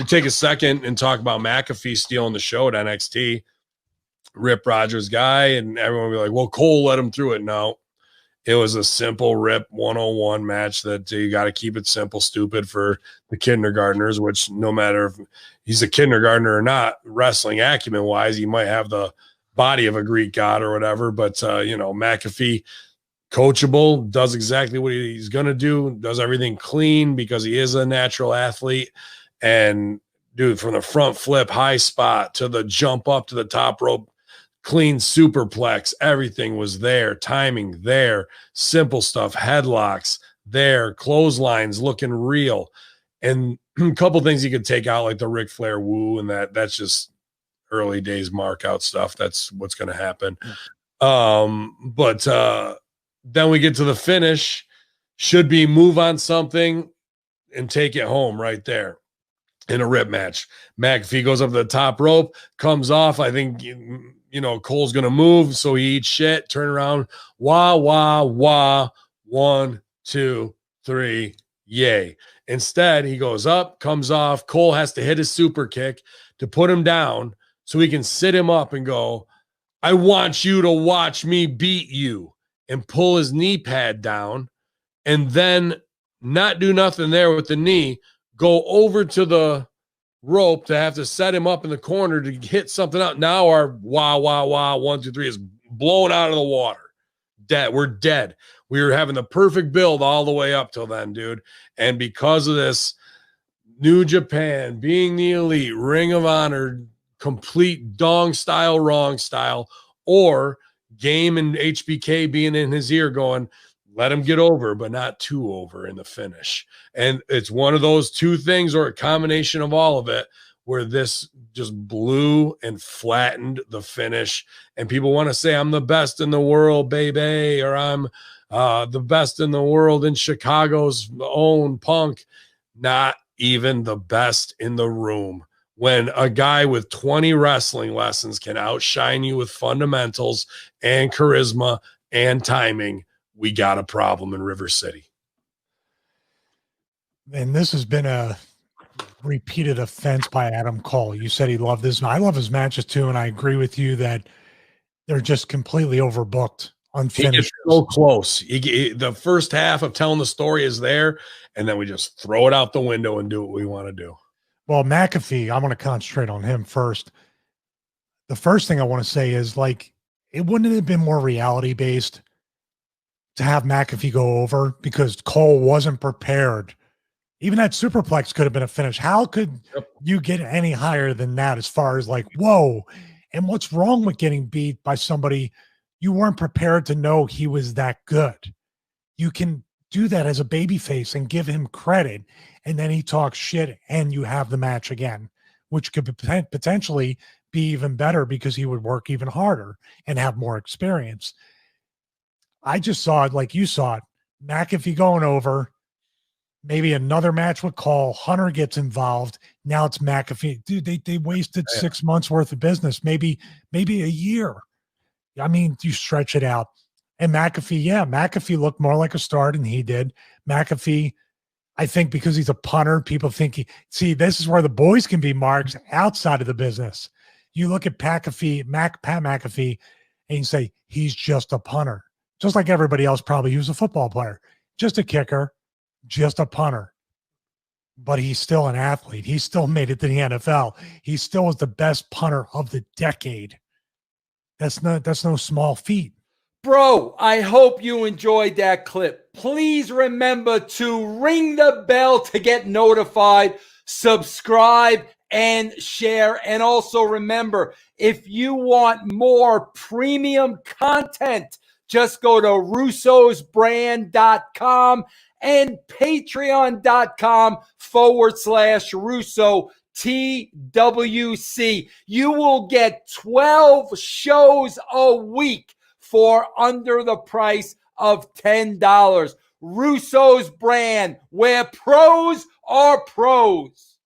take a second and talk about McAfee stealing the show at NXT. Rip Rogers guy, and everyone will be like, well, Cole let him through it. No, it was a simple Rip 101 match that you got to keep it simple, stupid for the kindergartners, which no matter if he's a kindergartner or not, wrestling acumen wise, he might have the body of a Greek god or whatever. But, McAfee, coachable, does exactly what he's going to do, does everything clean because he is a natural athlete. And, dude, from the front flip, high spot to the jump up to the top rope, clean superplex, everything was there, timing there, simple stuff, headlocks there, clotheslines looking real. And a couple things you could take out, like the Ric Flair woo, and that's just early days mark out stuff. That's what's going to happen. But then we get to the finish, should be move on something and take it home right there in a Rip match. McAfee goes up to the top rope, comes off. I think, Cole's going to move. So he eats shit, turn around, wah, wah, wah, 1, 2, 3, yay. Instead, he goes up, comes off. Cole has to hit his super kick to put him down so he can sit him up and go, I want you to watch me beat you, and pull his knee pad down and then not do nothing there with the knee, go over to the rope to have to set him up in the corner to hit something out. Now our wah, wah, wah, 1, 2, 3 is blown out of the water. Dead. We're dead. We were having the perfect build all the way up till then, dude. And because of this, New Japan being the elite, Ring of Honor, complete dong style, wrong style, or Game and HBK being in his ear going, let him get over, but not too over in the finish. And it's one of those two things, or a combination of all of it, where this just blew and flattened the finish. And people want to say, I'm the best in the world, baby, or I'm the best in the world in Chicago's own Punk. Not even the best in the room. When a guy with 20 wrestling lessons can outshine you with fundamentals and charisma and timing, we got a problem in River City. And this has been a repeated offense by Adam Cole. You said he loved this, and I love his matches too, and I agree with you that they're just completely overbooked, unfinished. So close. The first half of telling the story is there, and then we just throw it out the window and do what we want to do. Well, McAfee, I want to concentrate on him first. The first thing I want to say is, it wouldn't have been more reality-based to have McAfee go over, because Cole wasn't prepared. Even that superplex could have been a finish. How could you get any higher than that as far as whoa? And what's wrong with getting beat by somebody you weren't prepared to know he was that good? You can do that as a babyface and give him credit, and then he talks shit and you have the match again, which could potentially be even better because he would work even harder and have more experience. I just saw it like you saw it. McAfee going over, maybe another match with Cole. Hunter gets involved. Now it's McAfee. Dude, they wasted 6 months worth of business, maybe a year. I mean, you stretch it out. And McAfee looked more like a star than he did. McAfee, I think because he's a punter, people think this is where the boys can be marks outside of the business. You look at Pat McAfee, and you say, he's just a punter. Just like everybody else, probably he was a football player, just a kicker, just a punter. But he's still an athlete. He still made it to the NFL. He still was the best punter of the decade. That's no small feat. Bro, I hope you enjoyed that clip. Please remember to ring the bell to get notified, subscribe, and share. And also remember, if you want more premium content, just go to russosbrand.com and patreon.com/Russo TWC. You will get 12 shows a week for under the price of $10. Russo's Brand, where pros are pros.